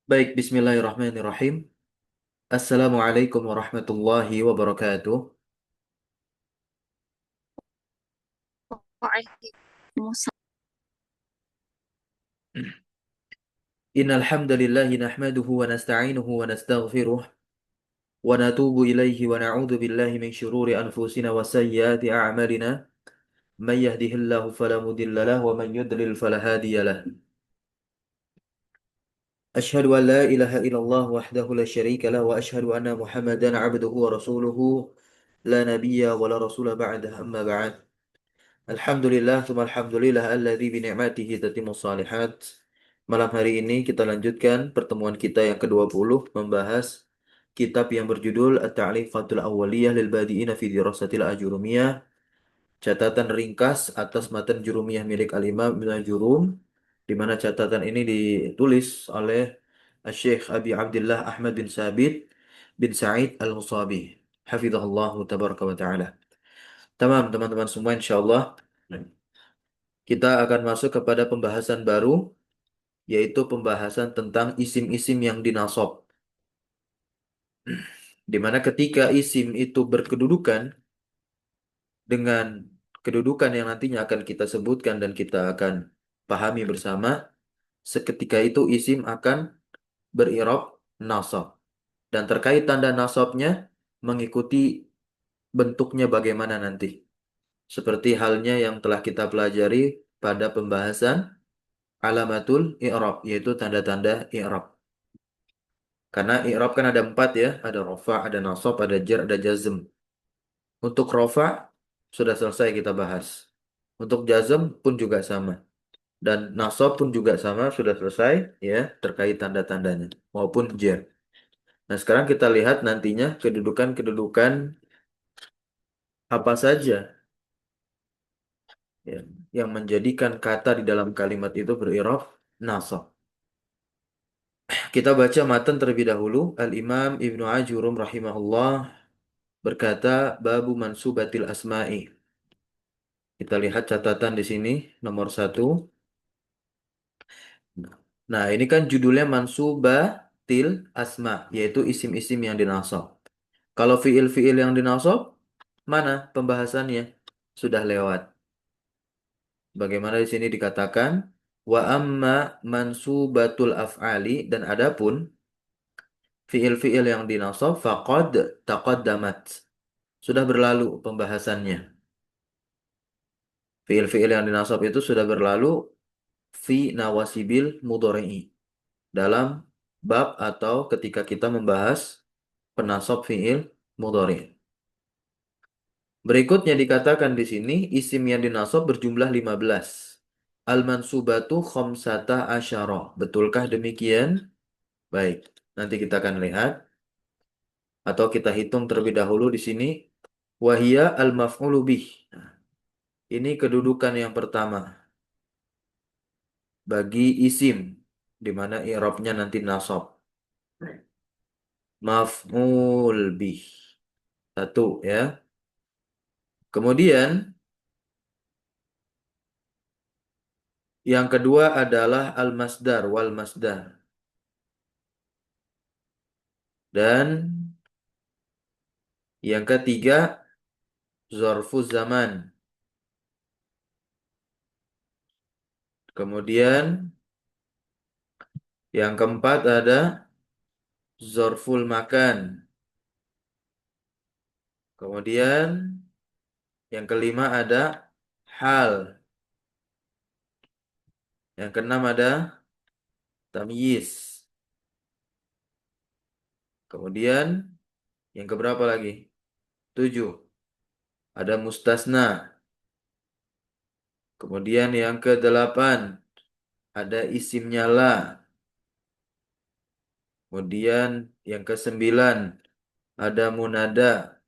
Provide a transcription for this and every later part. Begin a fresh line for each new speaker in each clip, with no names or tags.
Baik, bismillahirrahmanirrahim. Assalamualaikum warahmatullahi wabarakatuh.
Waalaikumsalam.
Innal hamdalillahi nahmaduhu wa nasta'inuhu wa nastaghfiruh wa natubu ilaihi wa na'udzu billahi min syururi anfusina wa sayyiati a'malina. May yahdihillahu fala mudilla lahu wa man yudlil fala hadiya lahu. Asyhadu an la ilaha illallah wahdahu la syarika lahu wa asyhadu anna Muhammadan 'abduhu wa rasuluhu la nabiyya wa la rasula ba'dah amma ba'd. Alhamdulillah, tsumma alhamdulillah alladzi bi ni'matihi tatimmus shalihat. Malam hari ini kita lanjutkan pertemuan kita yang ke-20 membahas kitab yang berjudul At-Ta'lifatul Awwaliyah lil Badi'ina fi Dirasatil Ajurumiyah, catatan ringkas atas matan jurumiyah milik Al-Imam Ibnu Jurum, di mana catatan ini ditulis oleh Syekh Abi Abdullah Ahmad bin Sabit bin Sa'id Al-Musabi. Hafizahullah tabaraka wa ta'ala. Tamam, teman-teman semua, insyaallah kita akan masuk kepada pembahasan baru, yaitu pembahasan tentang isim-isim yang dinasab. Di mana ketika isim itu berkedudukan dengan kedudukan yang nantinya akan kita sebutkan dan kita akan pahami bersama, seketika itu isim akan berirob nasab. Dan terkait tanda nasabnya mengikuti bentuknya bagaimana nanti. Seperti halnya yang telah kita pelajari pada pembahasan alamatul i'rab, yaitu tanda-tanda i'rab. Karena i'rab kan ada empat ya, ada rofa, ada nasab, ada jar, ada jazm. Untuk rofa sudah selesai kita bahas. Untuk jazm pun juga sama. Dan nasab pun juga sama, sudah selesai ya, terkait tanda-tandanya maupun jar. Nah, sekarang kita lihat nantinya kedudukan-kedudukan apa saja ya, yang menjadikan kata di dalam kalimat itu berirob nasab. Kita baca matan terlebih dahulu. Al-Imam Ibnu Ajurum rahimahullah berkata, Babu mansubatil asma'i. Kita lihat catatan di sini, nomor satu. Nah, ini kan judulnya mansubatil asma, yaitu isim-isim yang dinasab. Kalau fiil-fiil yang dinasab, mana pembahasannya? Sudah lewat. Bagaimana di sini dikatakan, wa amma mansubatul af'ali, dan adapun fiil-fiil yang dinasab, faqad taqaddamat. Sudah berlalu pembahasannya. Fiil-fiil yang dinasab itu sudah berlalu fi nawasibil mudhari'i, dalam bab atau ketika kita membahas penasab fiil mudhari. Berikutnya dikatakan di sini isim yang dinasab berjumlah 15. Al-mansubatu khamsata asyara. Betulkah demikian? Baik, nanti kita akan lihat atau kita hitung terlebih dahulu di sini. Wahia al-maf'ulu bih. Nah, ini kedudukan yang pertama bagi isim di mana i'rabnya nanti nasab. Maf'ul bih. Satu ya. Kemudian yang kedua adalah al-masdar wal masdar. Dan yang ketiga zorfuz zaman. Kemudian yang keempat ada zorful makan. Kemudian yang kelima ada hal. Yang keenam ada tamyiz. Kemudian yang keberapa lagi? Tujuh. Ada mustasna. Kemudian yang kedelapan ada isimnya la. Kemudian yang kesembilan ada munada.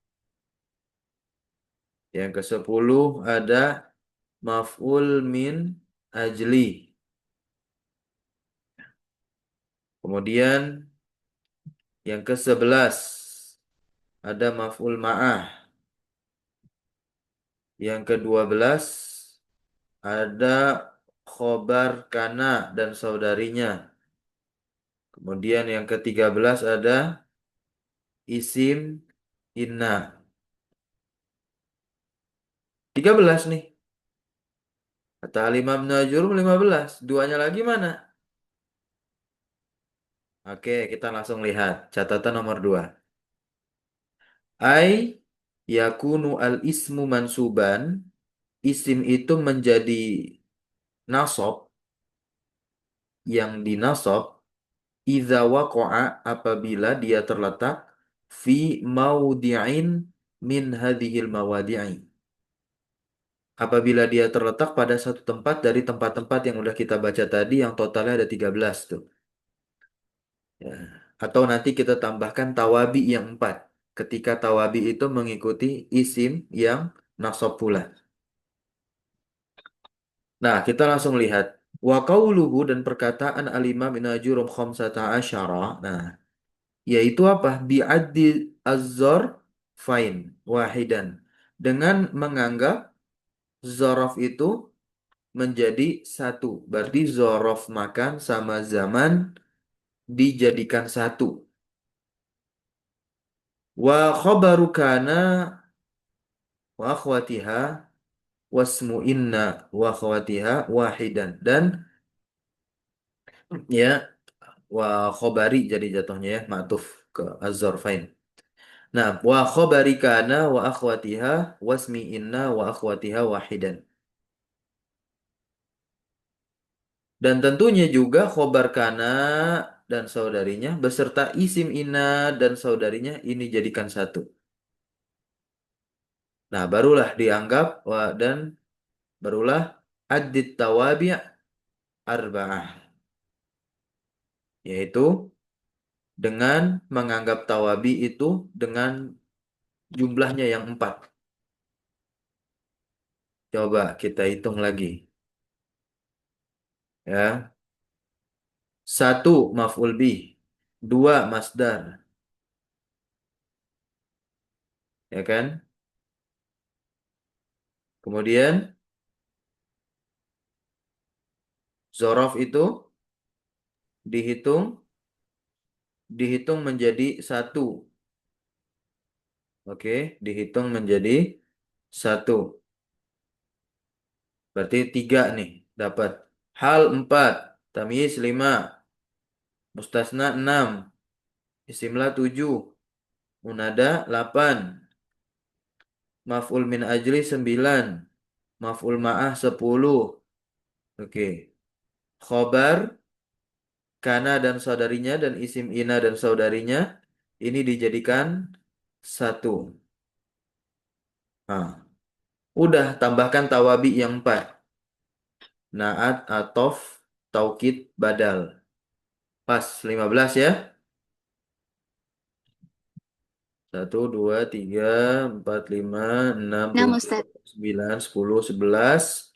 Yang ke-10 ada maf'ul min ajli. Kemudian yang ke-11 ada maf'ul ma'ah. Yang ke-12 ada khobar kana dan saudarinya. Kemudian yang ke-13 ada isim inna. 13 nih. Kata Imam Najum 15. Duanya lagi mana? Oke, kita langsung lihat. Catatan nomor 2. Ai yakunu al ismu mansuban. Isim itu menjadi nasab, yang dinasab. Idza waqa'a, apabila dia terletak fi maudi'in min hadhil mawadi'i. Apabila dia terletak pada satu tempat dari tempat-tempat yang udah kita baca tadi yang totalnya ada 13 tuh. Ya. Atau nanti kita tambahkan tawabi yang 4. Ketika tawabi itu mengikuti isim yang nasab pula. Nah, kita langsung lihat. Wa qauluhu, dan perkataan al-imam Ibnu Ajurum khamsata asyara. Nah, yaitu apa? Bi'addi az-zar fain wahidan. Dengan menganggap zorof itu menjadi satu. Berarti zorof makan sama zaman dijadikan satu. Wa khabaru kana wa akhwatiha wasmu inna wa akhwatiha wahidan. Dan ya, wa khobari jadi jatuhnya ya, ma'tuf ke az-zarfain. Nah, wa khobari kana wa akhwatiha wasmi inna wa akhwatiha wahidan. Dan tentunya juga khobar kana dan saudarinya beserta isim inna dan saudarinya ini jadikan satu. Nah, barulah dianggap dan barulah addit tawabi' arba'ah, yaitu dengan menganggap tawabi itu dengan jumlahnya yang 4. Coba kita hitung lagi. Ya. Satu maf'ul bih. Dua masdar. Ya kan? Kemudian zorof itu dihitung dihitung menjadi satu. Oke, dihitung menjadi satu. Berarti 3 nih dapat. Hal 4, tamyiz 5, mustasna 6, isimla 7, munada 8, maf'ul min ajli 9, maf'ul ma'ah 10. Oke. Khobar kana dan saudarinya dan isim ina dan saudarinya ini dijadikan satu. Nah, udah tambahkan tawabi yang 4. Naat, atof, taukid, badal. Pas 15 ya. 1, 2, 3, 4, 5, 6,
Nah,
7,
Ustaz.
9, 10, 11.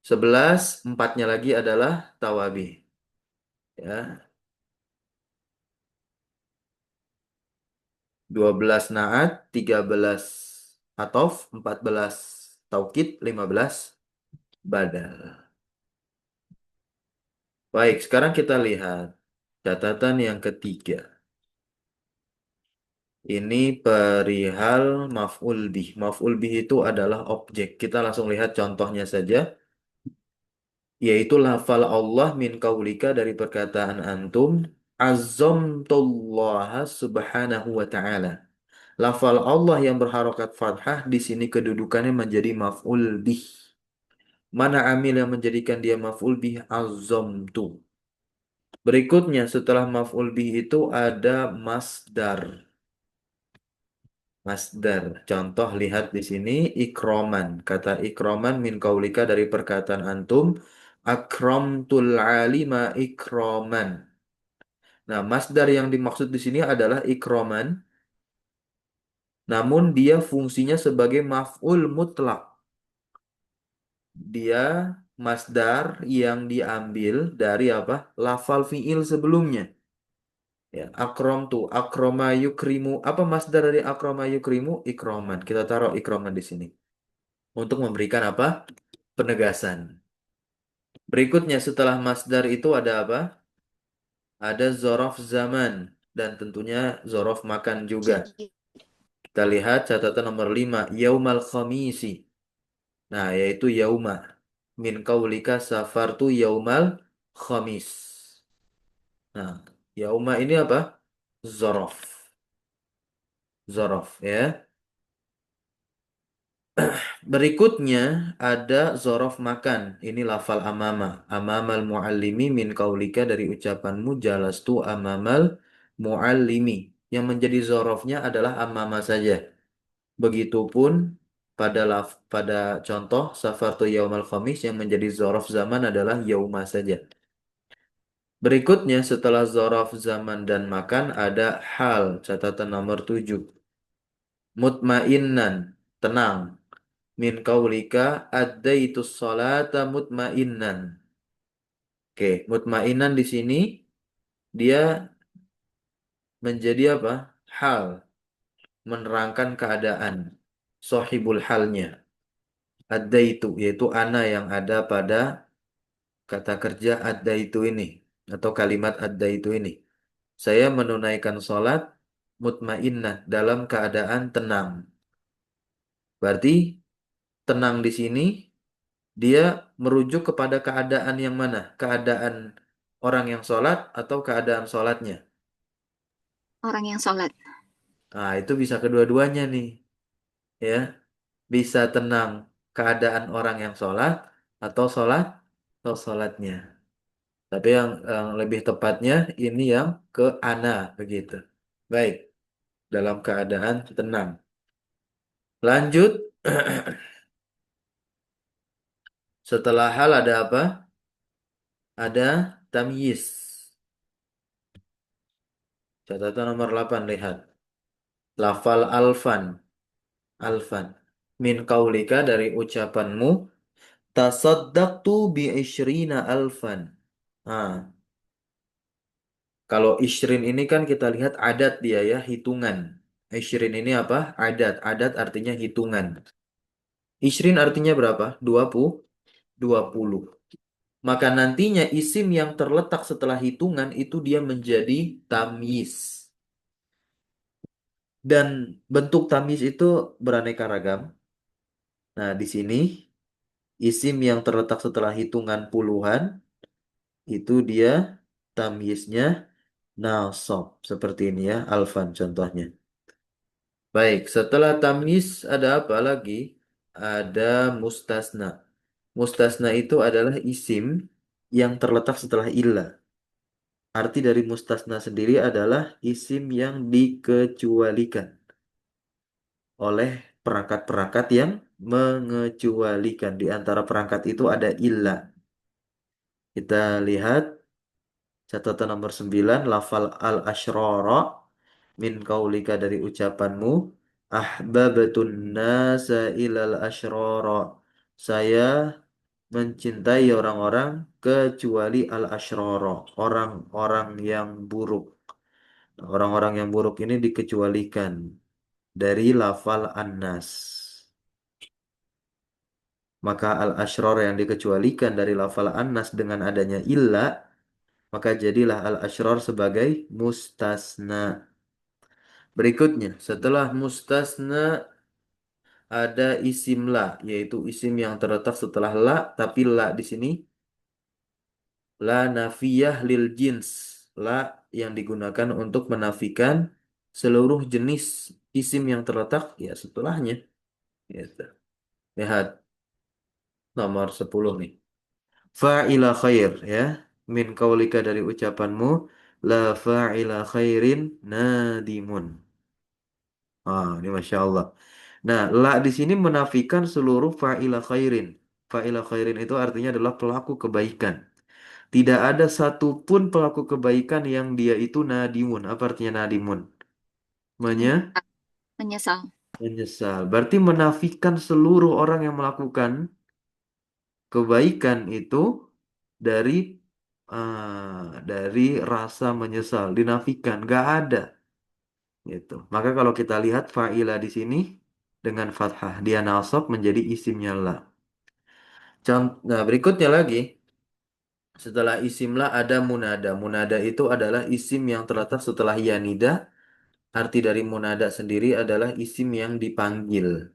11, empatnya lagi adalah tawabi. Ya, 12 naat, 13 atof, 14 taukid, 15 badal. Baik, sekarang kita lihat catatan yang ketiga. Ini perihal maf'ul bih. Maf'ul bih itu adalah objek. Kita langsung lihat contohnya saja. Yaitu lafal Allah min kaulika, dari perkataan antum. Azzamtullaha subhanahu wa ta'ala. Lafal Allah yang berharokat fathah di sini kedudukannya menjadi maf'ul bih. Mana amil yang menjadikan dia maf'ul bih? Azzamtu. Berikutnya setelah maf'ul bih itu ada masdar. Masdar. Contoh lihat di sini ikroman. Kata ikroman min kaulika dari perkataan antum. Akramtul alima ikroman. Nah, masdar yang dimaksud di sini adalah ikroman. Namun dia fungsinya sebagai maf'ul mutlak. Dia masdar yang diambil dari apa? Lafal fi'il sebelumnya. Ya, akrom tuh, akroma yukrimu. Apa masdar dari akroma yukrimu? Ikroman. Kita taruh ikroman di sini untuk memberikan apa? Penegasan. Berikutnya setelah masdar itu ada apa? ada zorof zaman, dan tentunya zorof makan juga.
Ki-
Kita lihat catatan nomor 5, yaumal khamisi. Nah, yaitu yauma. Min kaulika safartu yaumal khamis. Nah, yauma ini apa? Zorof. Zorof ya. Berikutnya ada zorof makan. Ini lafal amama. Amamal muallimi min kaulika dari ucapanmu jalastu amamal muallimi. Yang menjadi zorofnya adalah amama saja. Begitupun pada contoh safartu yaumal khamis yang menjadi zorof zaman adalah yauma saja. Berikutnya setelah zorof zaman dan makan ada hal catatan nomor 7. Mutmainnan, tenang. Min kaulika addaitus salata mutmainnan. Oke, mutmainnan di sini dia menjadi apa? Hal, menerangkan keadaan. Sohibul halnya. Addaitu, yaitu ana yang ada pada kata kerja addaitu ini. Atau kalimat addaitu ini. Saya menunaikan sholat mutmainnah dalam keadaan tenang. Berarti tenang di sini dia merujuk kepada keadaan yang mana? Keadaan orang yang sholat atau keadaan sholatnya?
Orang yang sholat.
Nah, itu bisa kedua-duanya nih, ya. Bisa tenang keadaan orang yang sholat atau sholatnya. Tapi yang lebih tepatnya ini yang ke ana begitu. Baik, dalam keadaan tenang. Lanjut, setelah hal ada apa? Ada tamyiz. Catatan nomor 8 lihat. Lafal alfan. Alfan. Min kaulika dari ucapanmu. Tasaddaqtu bi isyrina alfan. Nah, kalau isrin ini kan kita lihat adat dia ya, hitungan. Isrin ini apa? Adat. Adat artinya hitungan. Isrin artinya berapa? 20. 20. Maka nantinya isim yang terletak setelah hitungan itu dia menjadi tamyiz. Dan bentuk tamyiz itu beraneka ragam. Nah, di sini isim yang terletak setelah hitungan puluhan itu dia tamyiznya nasab seperti ini ya, alfan contohnya. Baik, setelah tamyiz ada apa lagi? Ada mustasna. Mustasna itu adalah isim yang terletak setelah illah. Arti dari mustasna sendiri adalah isim yang dikecualikan oleh perangkat-perangkat yang mengecualikan. Di antara perangkat itu ada illah. Kita lihat catatan nomor 9, lafal al-asyrara min kaulika dari ucapanmu, ahbabatun nasa ilal asyrara. Saya mencintai orang-orang kecuali al-asyrara, orang-orang yang buruk. Orang-orang yang buruk ini dikecualikan dari lafal an-nas. Maka al-asyrara yang dikecualikan dari lafal an-nas dengan adanya illa, maka jadilah al-asyrar sebagai mustasna. Berikutnya, setelah mustasna ada isim la, yaitu isim yang terletak setelah la, tapi la di sini la nafiyah lil jins. La yang digunakan untuk menafikan seluruh jenis isim yang terletak ya setelahnya. Gitu. Lihat nomor 10 nih. Fa'ila khair ya. Min kaulika dari ucapanmu la fa'ila khairin nadimun. Ah, ini Masya Allah. Nah, la di sini menafikan seluruh fa'ila khairin. Fa'ila khairin itu artinya adalah pelaku kebaikan. Tidak ada satupun pelaku kebaikan yang dia itu nadimun. Apa artinya nadimun?
Menyesal. Menyesal.
Menyesal. Berarti menafikan seluruh orang yang melakukan kebaikan itu dari dari rasa menyesal. Dinafikan. Gak ada. Gitu. Maka kalau kita lihat fa'ila di sini dengan fathah dia nasab menjadi isimnya la. Nah, berikutnya lagi Setelah isimlah ada munada. Munada itu adalah isim yang terletak setelah ya nida. Arti dari munada sendiri adalah isim yang dipanggil.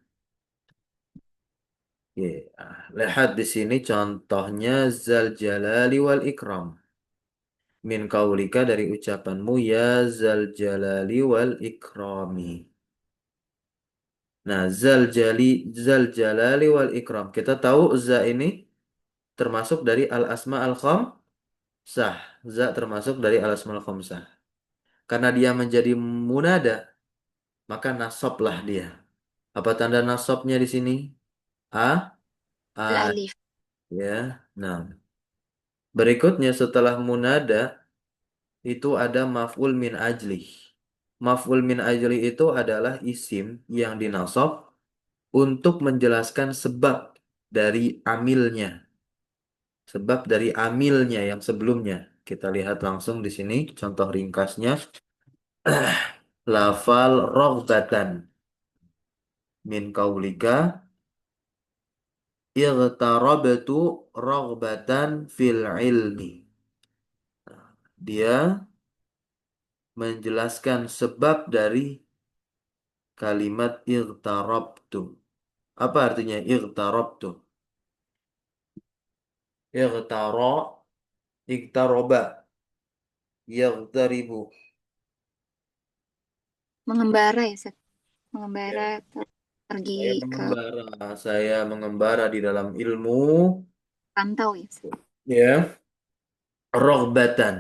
Ya, lihat di sini contohnya zal jalali wal ikram. Min kaulika dari ucapanmu ya zal jalali wal ikrami. Nah, zal jalali wal ikram. Kita tahu za ini termasuk dari al asma al khamsah. Za termasuk dari al asma al khamsah. Karena dia menjadi munada, maka nasablah dia. Apa tanda nasabnya di sini? A, A,
Al-alif.
ya. Nah, berikutnya setelah munada itu ada maf'ul min ajli. Maf'ul min ajli itu adalah isim yang dinasab untuk menjelaskan sebab dari amilnya. Sebab dari amilnya yang sebelumnya. Kita lihat langsung di sini contoh ringkasnya. Lafal rogbatan min kaulika igtarabtu rogbatan fil ilmi. Dia menjelaskan sebab dari kalimat igtarabtu. Apa artinya igtarabtu? Igtara, igtaroba, yagtaribu.
Mengembara ya, Ustaz. Mengembara
Ya.
atau pergi
Saya
ke
mengembara, saya mengembara di dalam ilmu,
rantau ya, Ustaz.
ya, rogbatan.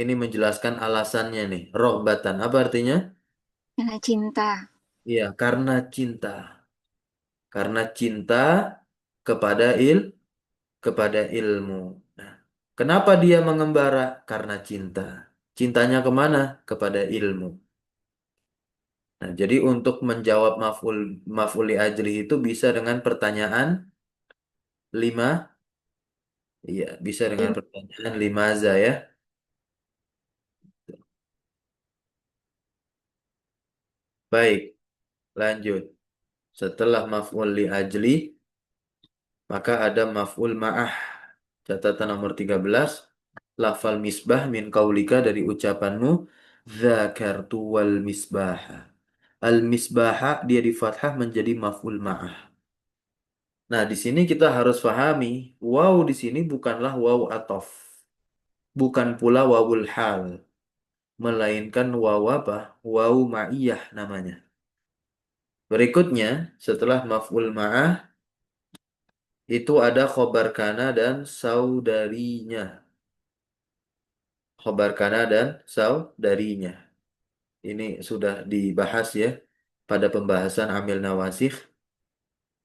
Ini menjelaskan alasannya nih, rogbatan. Apa artinya?
Karena cinta.
Iya, karena cinta. Karena cinta kepada kepada ilmu. Nah, kenapa dia mengembara? Karena cinta. Cintanya kemana? Kepada ilmu. Nah, jadi untuk menjawab maf'ul li ajli itu bisa dengan pertanyaan lima. Iya, bisa dengan pertanyaan limaza ya. Baik, lanjut. Setelah maf'ul li ajli, maka ada maf'ul ma'ah. Catatan nomor 13. Lafal misbah min kaulika dari ucapanmu. Dzakartu wal misbaha. Al misbaha dia di fathah menjadi maf'ul ma'ah. Nah, di sini kita harus pahami, waw di sini bukanlah waw atof. Bukan pula wawul hal. Melainkan waw apa? Waw ma'iyah namanya. Berikutnya, setelah maf'ul ma'ah, itu ada khobar kana dan saudarinya. Khobar kana dan saudarinya. Ini sudah dibahas ya pada pembahasan amil nawasih.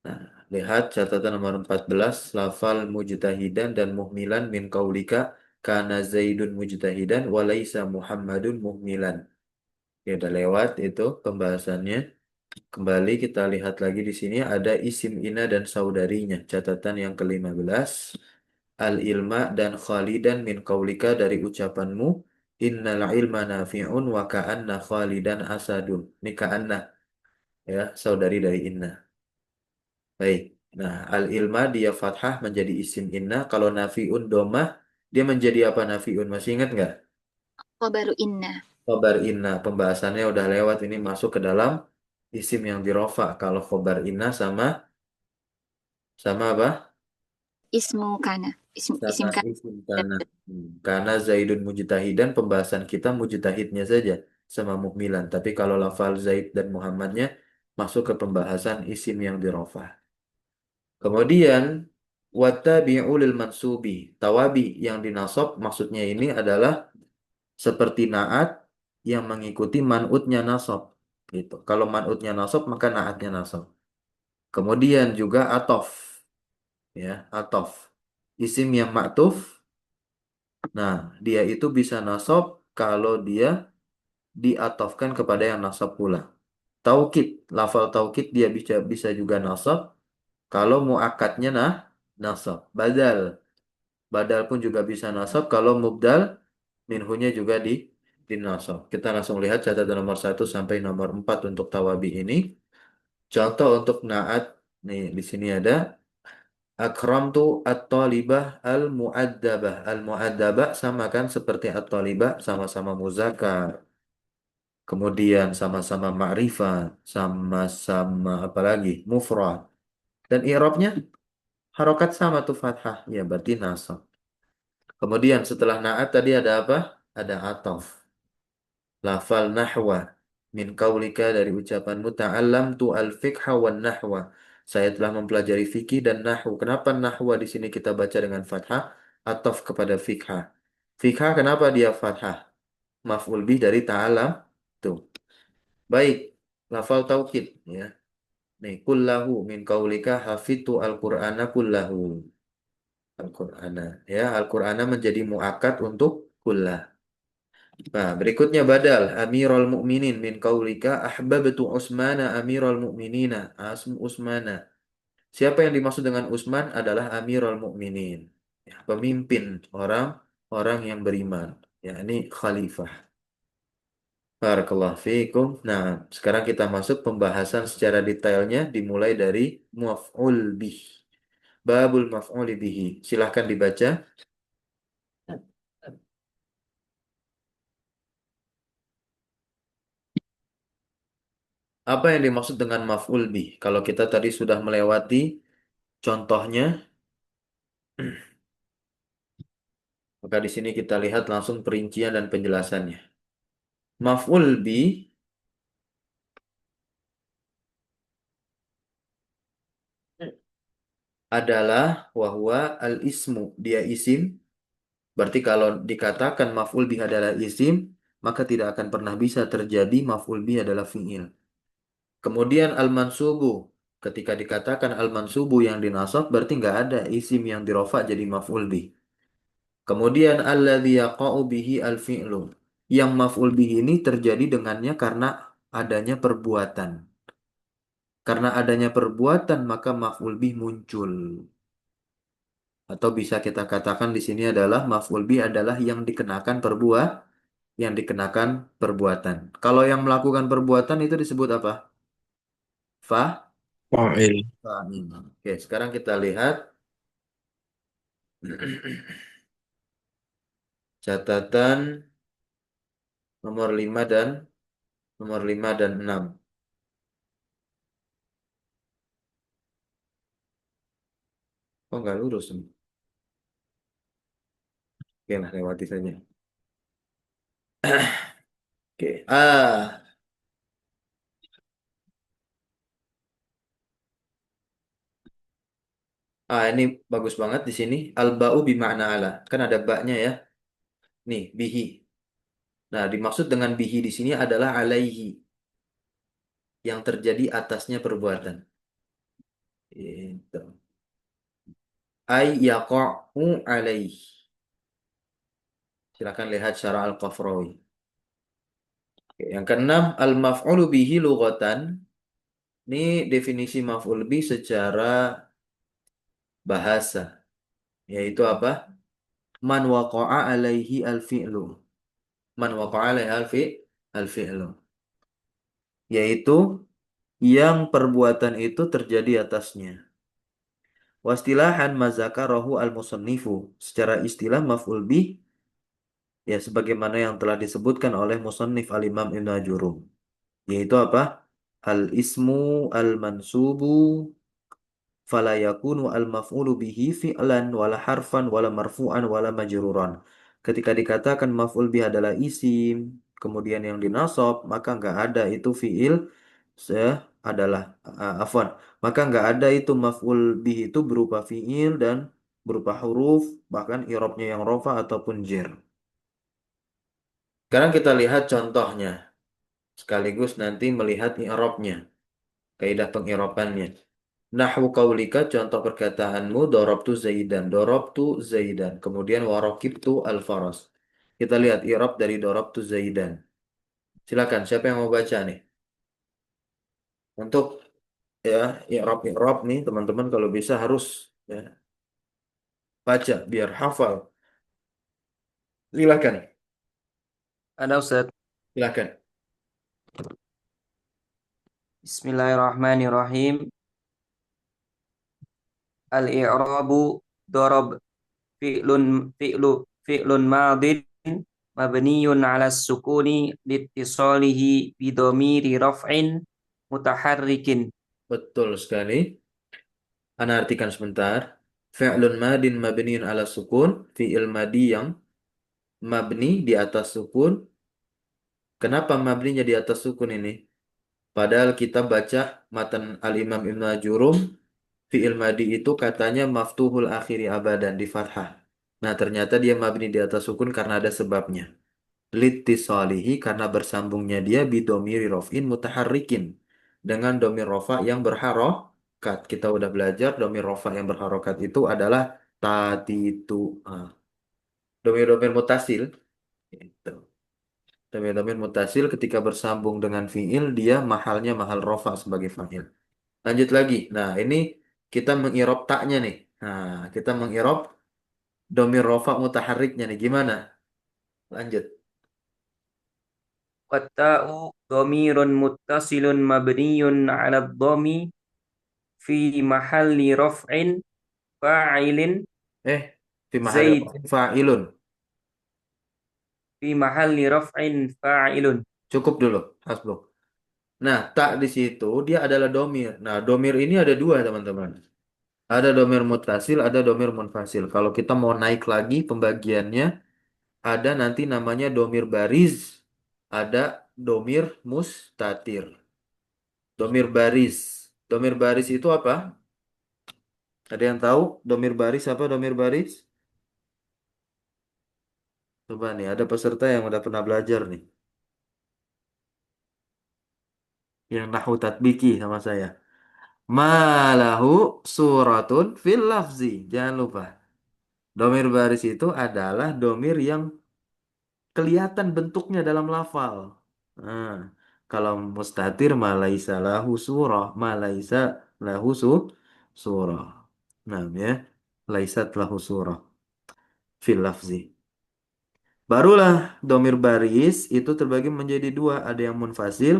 Nah, lihat catatan nomor 14, lafal mujtahidan dan muhmilan min kaulika kana zaidun mujtahidan walaisa muhammadun muhmilan. Ya udah lewat itu pembahasannya. Kembali kita lihat lagi di sini ada isim ina dan saudarinya. Catatan yang ke-15. Al-ilma dan khalidan min kaulika dari ucapanmu. Innal ilma nafi'un wa ka'anna khalidan asadun. Ini ka'anna ya, saudari dari inna. Baik. Nah, al-ilma dia fathah menjadi isim inna. Kalau nafi'un domah, dia menjadi apa nafi'un? Masih ingat nggak?
Oh, baru inna.
Khobar inna. Pembahasannya udah lewat. Ini masuk ke dalam isim yang dirofa. Kalau khobar inna sama apa?
Ismu kana.
Sama
Isim kana.
isim kana. Karena Zaidun mujtahidan pembahasan kita mujtahidnya saja sama muhmilan. Tapi kalau lafal Zaid dan Muhammadnya masuk ke pembahasan isim yang dirofah. Kemudian wattabi'u lil mansubi. Tawabi yang dinasab maksudnya ini adalah seperti naat yang mengikuti man'utnya nasab. Gitu. Kalau man'utnya nasab maka naatnya nasab. Kemudian juga atof. Ya, atof. Isim yang ma'tuf. Nah, dia itu bisa nasab kalau dia diatofkan kepada yang nasab pula. Taukid, lafal taukid dia bisa bisa juga nasab kalau muakkadnya nasab. Badal, badal pun juga bisa nasab kalau mubdal minhunya juga dinasab. Kita langsung lihat catatan nomor 1 sampai nomor 4 untuk tawabi ini. Contoh untuk naat, nih di sini ada Akramtu at-talibah al-mu'addabah. Al-mu'addabah sama kan seperti at-talibah, sama-sama muzakkar. Kemudian sama-sama ma'rifat, sama-sama apalagi mufrad. Dan i'rabnya harokat sama tuh fathah, ya berarti nasab. Kemudian setelah na'at tadi ada apa? Ada ataf. Lafal nahwa min kaulika dari ucapanmu ta'allam tu al-fiqha wan nahwa. Saya telah mempelajari fikih dan nahwu. Kenapa nahwa di sini kita baca dengan fathah? Ataf kepada fikha. Fikha kenapa dia fathah? Maf'ul bih dari ta'alam. Tuh. Baik. Lafal taukid ya. Nih, kullahu min kaulika hafidtu al-Qur'ana kullahu. Al-Qur'ana ya, Al-Qur'ana menjadi muakkad untuk kullah. Nah, berikutnya badal Amirul Mukminin min kaulika ahbabtu Utsmana Amirul Mukminina. Utsmana. Siapa yang dimaksud dengan Utsman adalah Amirul Mukminin. Ya, pemimpin orang yang beriman, yakni khalifah. Barakallahu fiikum. Nah, sekarang kita masuk pembahasan secara detailnya dimulai dari maf'ul bih. Babul maf'ul bihi. Silahkan dibaca. Apa yang dimaksud dengan maf'ul bih? Kalau kita tadi sudah melewati contohnya, maka di sini kita lihat langsung perincian dan penjelasannya. Maf'ul bih adalah wahwa al-ismu. Dia isim. Berarti kalau dikatakan maf'ul bih adalah isim, maka tidak akan pernah bisa terjadi maf'ul bih adalah fi'il. Kemudian al-mansubu. Ketika dikatakan al-mansubu yang dinasab, berarti nggak ada isim yang dirofa jadi maf'ul bih. Kemudian alladzi yaqa'u bihi al-fi'lu. Yang maf'ul bih ini terjadi dengannya karena adanya perbuatan. Karena adanya perbuatan maka maf'ul bih muncul. Atau bisa kita katakan di sini adalah maf'ul bih adalah yang dikenakan perbuatan. Kalau yang melakukan perbuatan itu disebut apa? Fa,
Fa'il.
fa'il. Oke, sekarang kita lihat catatan nomor 5 dan nomor 5 dan 6. Oh, nggak lurus ini. Oke lah, lewati saja. Oke. Ini bagus banget di sini. Al-ba'u bima'na ala. Kan ada baknya ya. Nih, bihi. Nah, dimaksud dengan bihi di sini adalah alaihi. Yang terjadi atasnya perbuatan. Itu. Ay yaqa'u alaihi. Silakan lihat syara Al-Qafrawi. Oke, yang keenam, al-maf'ulu bihi lughatan. Ini definisi maf'ul bih secara bahasa. Yaitu apa? Man waqa'a alaihi al-fi'lu. Man waqa'a alaihi al-fi'lu. Yaitu yang perbuatan itu terjadi atasnya. Wastilahan mazakarahu al-musannifu. Secara istilah maf'ul bih ya sebagaimana yang telah disebutkan oleh musannif al-Imam Ibnu Ajurum. Yaitu apa? Al-ismu al-mansubu fala yakunu al-maf'ulu bihi fi'lan wala harfan wala marfu'an wala majruran. Ketika dikatakan maf'ul bih adalah isim, kemudian yang dinasab, maka nggak ada itu fi'il se adalah afwan. Maka nggak ada itu maf'ul bih itu berupa fi'il dan berupa huruf, bahkan i'rabnya yang rofa ataupun jer. Sekarang kita lihat contohnya, sekaligus nanti melihat i'rabnya, kaidah peng'irabannya. Nahwu qaulika contoh perkataanmu darabtu Zaidan. Darabtu Zaidan. Kemudian warakibtu al-faras. Kita lihat i'rab dari darabtu Zaidan. Silakan siapa yang mau baca nih? Untuk ya i'rab nih teman-teman kalau bisa harus ya, baca biar hafal. Silakan.
Ada Ustaz.
Silakan.
Bismillahirrahmanirrahim. Al-i'rabu darab fi'lun fi'lun madin mabniyun 'ala sukuni liittisalihi bidhamiri raf'in mutaharrikin.
Betul sekali. Ana artikan sebentar. Fi'lun madin mabniun ala sukun. Fi'il madi yang mabni di atas sukun. Kenapa mabninya di atas sukun ini? Padahal kita baca matan Al-Imam Ibn Ajurum, fi'il madi itu katanya maftuhul akhiri abadan di fathah. Nah, ternyata dia mabni di atas sukun karena ada sebabnya. Litisalihi karena bersambungnya dia bidomiri rofin mutaharrikin. Dengan domir rofa yang berharokat. Kita udah belajar domir rofa yang berharokat itu adalah tatitu. Ah, domir-domir mutasil. Gitu. Domir-domir mutasil ketika bersambung dengan fiil, dia mahalnya mahal rofa sebagai fa'il. Lanjut lagi. Nah, ini kita mengirob taknya nih. Nah, kita mengirob domir rofa mutaharriknya nih. Gimana? Lanjut.
Watta'u dhamirun muttasilun mabniyun 'ala dhammi fi mahalli raf'in fa'ilin
Eh, fi mahali
Zaid
raf'in fa'ilun.
fi mahalli raf'in fa'ilun.
Cukup dulu, hasbuk. Nah, tak di situ dia adalah domir. Nah, domir ini ada dua, teman-teman. Ada domir mutasil, ada domir munfasil. Kalau kita mau naik lagi pembagiannya, ada nanti namanya domir baris, ada domir mustatir. Domir baris. Domir baris itu apa? Ada yang tahu domir baris apa domir baris? Coba nih, ada peserta yang udah pernah belajar nih. Yang nahu tatbiki sama saya. Malahu suratun fil lafzi. Jangan lupa. Domir baris itu adalah domir yang kelihatan bentuknya dalam lafal. Nah, kalau mustatir malaisa lahu surah, malaisa lahu surah. Nah, ya. Laisat lahu surah fil lafzi. Barulah domir baris itu terbagi menjadi dua. Ada yang munfasil,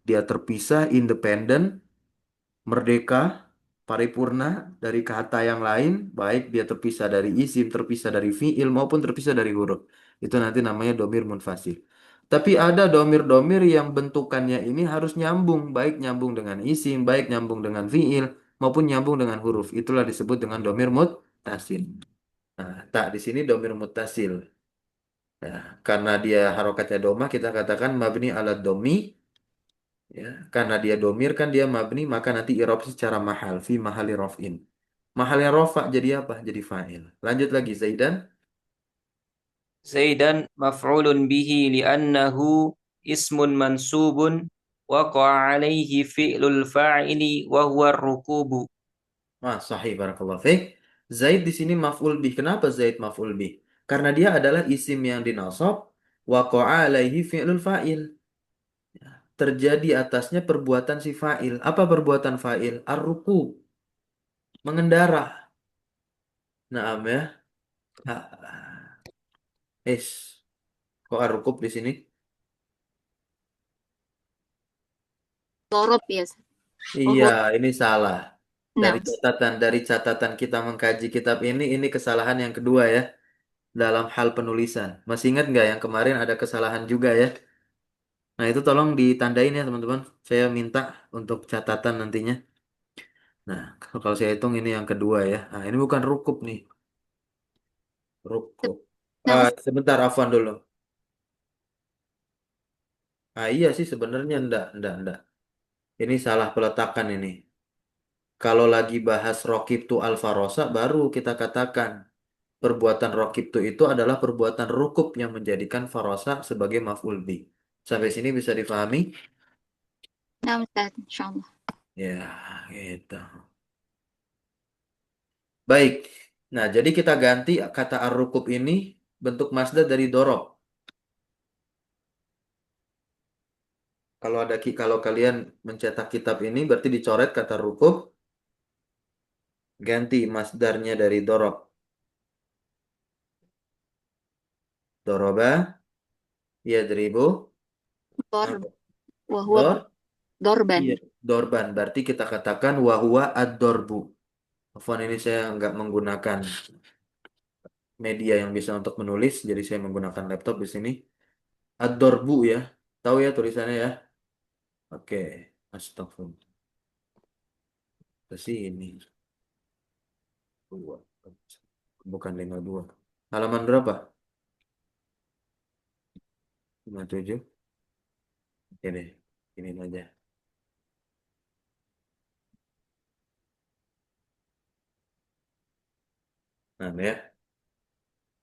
dia terpisah, independen, merdeka, paripurna dari kata yang lain, baik dia terpisah dari isim, terpisah dari fiil maupun terpisah dari huruf. Itu nanti namanya domir munfasil. Tapi ada domir-domir yang bentukannya ini harus nyambung, baik nyambung dengan isim, baik nyambung dengan fiil maupun nyambung dengan huruf. Itulah disebut dengan domir muttasil. Nah, tak di sini domir muttasil. Ya, karena dia harokatnya doma, kita katakan mabni ala domi. Ya, karena dia domir kan dia mabni maka nanti irob secara mahal fi mahali rofin. Mahalnya rofa jadi apa? Jadi fa'il. Lanjut lagi Zaidan.
Zaidan maf'ulun bihi li'annahu ismun mansubun waqa'a alaihi fi'lul fa'ili wa huwa rukubu.
Wah, sahih barakallahu fiik. Zaid di sini maf'ul bih. Kenapa Zaid maf'ul bih? Karena dia adalah isim yang dinasab waqa'a alaihi fi'lul fa'il. Terjadi atasnya perbuatan si fa'il. Apa perbuatan fa'il? Ar-ruku, mengendara. Naam ya. Ah, is. Kok ar-rukub di sini?
Dorob ya. Oh,
Iya, ini salah. Dari
nah,
catatan kita mengkaji kitab ini kesalahan yang kedua ya dalam hal penulisan. Masih ingat nggak yang kemarin ada kesalahan juga ya? Nah itu tolong ditandain ya teman-teman. Saya minta untuk catatan nantinya. Nah kalau saya hitung ini yang kedua ya. Nah ini bukan rukuk nih, rukuk.
nah Ustaz,
Sebentar, afwan dulu. Ah iya sih sebenarnya enggak. Ini salah peletakan ini. Kalau lagi bahas Rokibtu Alfarosa baru kita katakan perbuatan Rokibtu itu adalah perbuatan rukub yang menjadikan farosa sebagai maf'ul bih. Sampai sini bisa difahami?
nah Ustaz, insyaallah.
Ya, gitu. Baik. Nah, jadi kita ganti kata ar-rukub ini bentuk masdar dari dorob. Kalau kalian mencetak kitab ini berarti dicoret kata rukub, ganti masdarnya dari dorob. Doroba, yadribu,
Dor,
apa?
wahwa
Dor,
dorban.
iya, dorban. Berarti kita katakan wahwa ad-dorbu. Afwan, ini saya nggak menggunakan media yang bisa untuk menulis, jadi saya menggunakan laptop di sini. Ad-dorbu ya, tahu ya tulisannya ya. Oke, astagfirullah. Ke sini. Dua. Bukan 52. Halaman berapa? 57. Oke deh, ini aja. Nah, ya.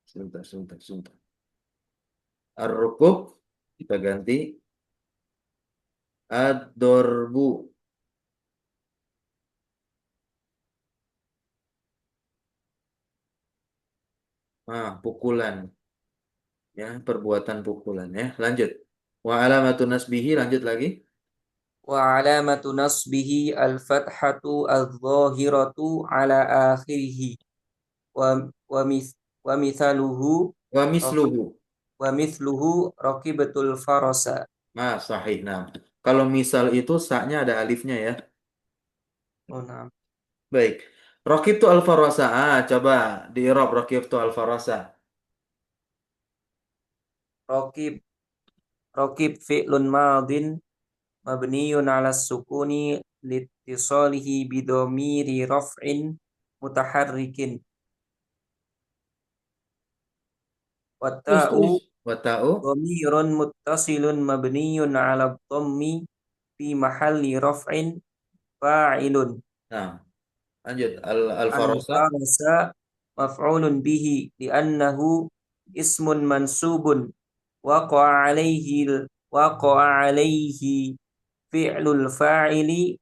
Sebentar, sebentar, sebentar. Ar-rukub, kita ganti. Ad-dorbu. Pukulan. Ya, perbuatan pukulan ya. Lanjut. Wa alamatun nasbihi, lanjut lagi.
Wa alamatu nasbihi al-fathatu al-zahiratu ala akhirih wa wa mis wa mithaluhu
Wa
raqib
misluhu.
wa mithluhu raqibatul farasa.
Sahih. Nah, kalau misal itu saknya ada alifnya ya.
Oh, nah.
Baik. Rokib tu al-farasa. Coba di Irob rokib tu al-farasa.
Raqib raqib fi'lun madin mabniyun ala sukuni litisalihi bidomiri raf'in mutaharrikin
Terus,
wata'u
terus. Wata'u.
dhamirun muttasilun mabniyun ala dhammi fi mahalli raf'in fa'ilun
Nah, lanjut. Al-farasa.
al-farasa maf'ulun bihi li'annahu ismun mansubun waqa'a alaihi waqa'a alaihi fi'lul fa'ili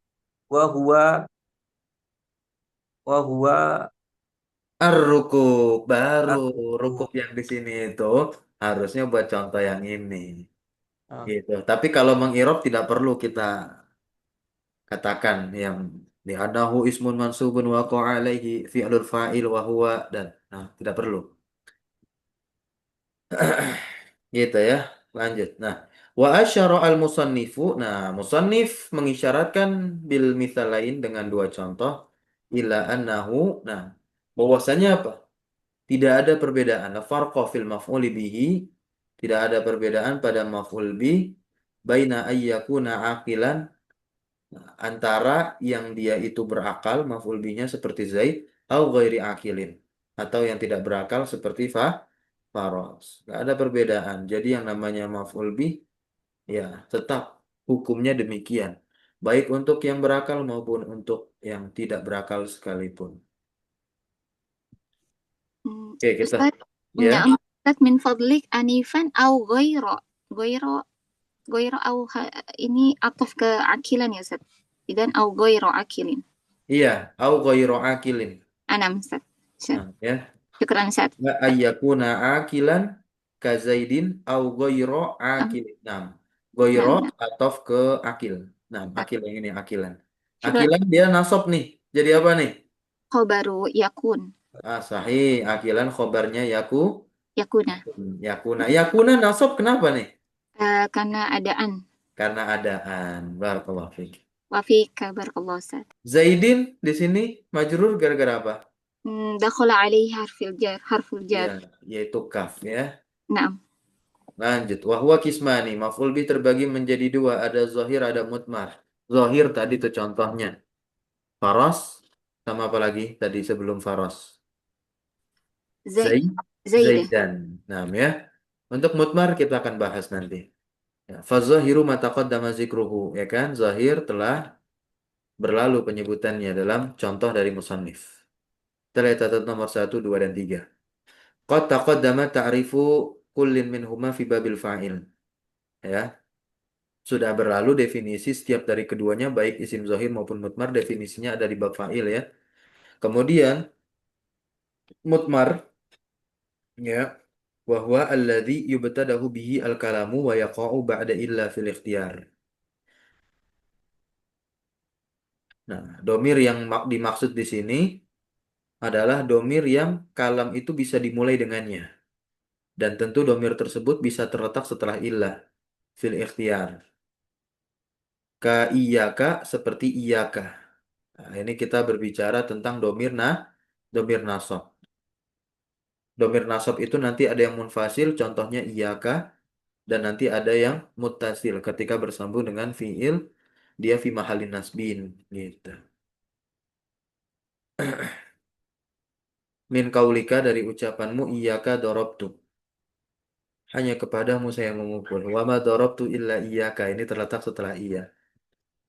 wa huwa wa huwa
Ar-rukub. Baru
ar-rukub.
rukub yang di sini itu harusnya buat contoh yang ini.
Nah,
Gitu. Tapi kalau mengirob tidak perlu kita katakan yang li'annahu ismun mansubun wa qa'a alaihi fi'lul fa'il wa huwa dan tidak perlu. Gitu ya. Lanjut. Nah, wa asyara al musannifu. Nah, musannif mengisyaratkan bil misal lain dengan dua contoh ila annahu. Nah, bahwasanya apa? Tidak ada perbedaan. La farqa fil maf'uli bihi. Tidak ada perbedaan pada maf'ul bi baina ayyakuna aqilan antara yang dia itu berakal maf'ul binya seperti Zaid atau ghairi akilin atau yang tidak berakal seperti faros. Nggak ada perbedaan. Jadi yang namanya maf'ul bih ya tetap hukumnya demikian. Baik untuk yang berakal maupun untuk yang tidak berakal sekalipun. Oke, kita
Ustaz,
ya.
نعم Ustaz min fadlik anifan au ghairo ghairo ghairo au ini ataf ke akilan ya Ustaz. Dan au ghairo akilin.
Iya, au ghairu akilin.
Anam Ustaz. Ustaz.
Nah, ya.
Syukran Ustaz.
La ayyakuna akilan ka Zaidin au ghairu
Nam,
akilin. Nah, ghairu
nam, nam.
ataf ke akil. Nah,
Ustaz.
akil yang ini akilan.
Syukran.
Akilan dia nasab nih. Jadi apa nih?
Khobaru yakun.
Sahih. Akilan khobarnya
Yakuna.
yakuna. Yakuna nasab kenapa nih?
Karena adaan.
Karena adaan. Barakallahu fiik.
Wafika barakallahu Ustaz.
Zaidin di sini majrur gara-gara apa?
Dakhala alaihi harful jar. Harful
Ya,
jar.
yaitu kaf ya.
Naam.
Lanjut. Wahwa kismani. Maf'ul bi terbagi menjadi dua. Ada zahir, ada mutmar. Zahir tadi tuh contohnya. Faros. Sama apa lagi tadi sebelum faros?
Zaid.
Zaid.
Zaidah.
Zaidan. Nah ya. Untuk mutmar kita akan bahas nanti. Ya. Fazahiru ma taqaddama zikruhu. Ya kan? Zahir telah berlalu penyebutannya dalam contoh dari musannif. Kita lihat catatan nomor 1, 2, dan 3. Qad taqaddama ta'rifu kullin minhuma fi babil fa'il. Ya. Sudah berlalu definisi setiap dari keduanya, baik isim zahir maupun mutmar, definisinya ada di bab fa'il ya. Kemudian, mutmar, ya, wahwa alladhi yubtadahu bihi al-kalamu wa yaqa'u ba'da illa fil ikhtiyar. Nah, domir yang dimaksud di sini adalah domir yang kalam itu bisa dimulai dengannya. Dan tentu domir tersebut bisa terletak setelah illah fil ikhtiyar. Ka iyaka seperti iyaka. Nah, ini kita berbicara tentang domir nasab. Domir nasab itu nanti ada yang munfasil, contohnya iyaka, dan nanti ada yang muttasil ketika bersambung dengan fiil, dia fi mahalin nasbin gitu. Min kaulika dari ucapanmu iyaka dorobtu. Hanya kepadamu saya memukul. Wa ma dorobtu illa iyaka. Ini terletak setelah iya.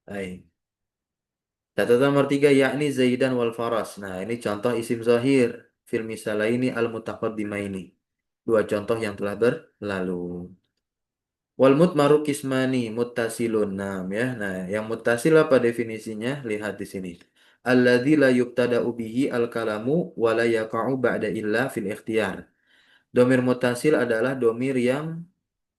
Baik. Catatan nomor tiga yakni Zaidan wal Faras. Nah, ini contoh isim zahir. Fil misalaini al mutaqaddimaini. Dua contoh yang telah berlalu. Wal mutmaru kismani muttasilun. Nah, ya. Nah, yang muttasil apa definisinya? Lihat di sini. Alladzi la yubtada'u bihi al kalamu wa la yaqa'u ba'da illa fil ikhtiyar. Domir mutasil adalah domir yang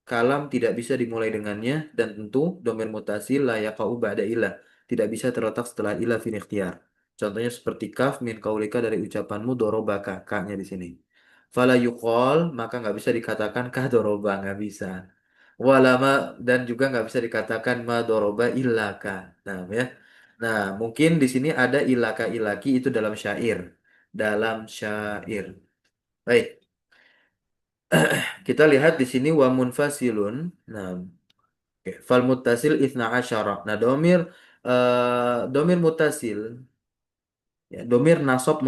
kalam tidak bisa dimulai dengannya dan tentu domir mutasil la yaqa'u ba'da ilah. Tidak bisa terletak setelah ilah fil ikhtiyar. Contohnya seperti kaf min kaulika dari ucapanmu dorobaka, kaknya di sini. Fala yuqal, maka nggak bisa dikatakan kah doroba, nggak bisa. Walama dan juga nggak bisa dikatakan ma doroba illaka. Nah, ya. Nah, mungkin di sini ada ilaka ilaki itu dalam syair. Dalam syair. Baik. Kita lihat di sini wa munfasilun. Nah, oke. Fal muttasil itsna asyara. Nah, domir muttasil ya, domir nasab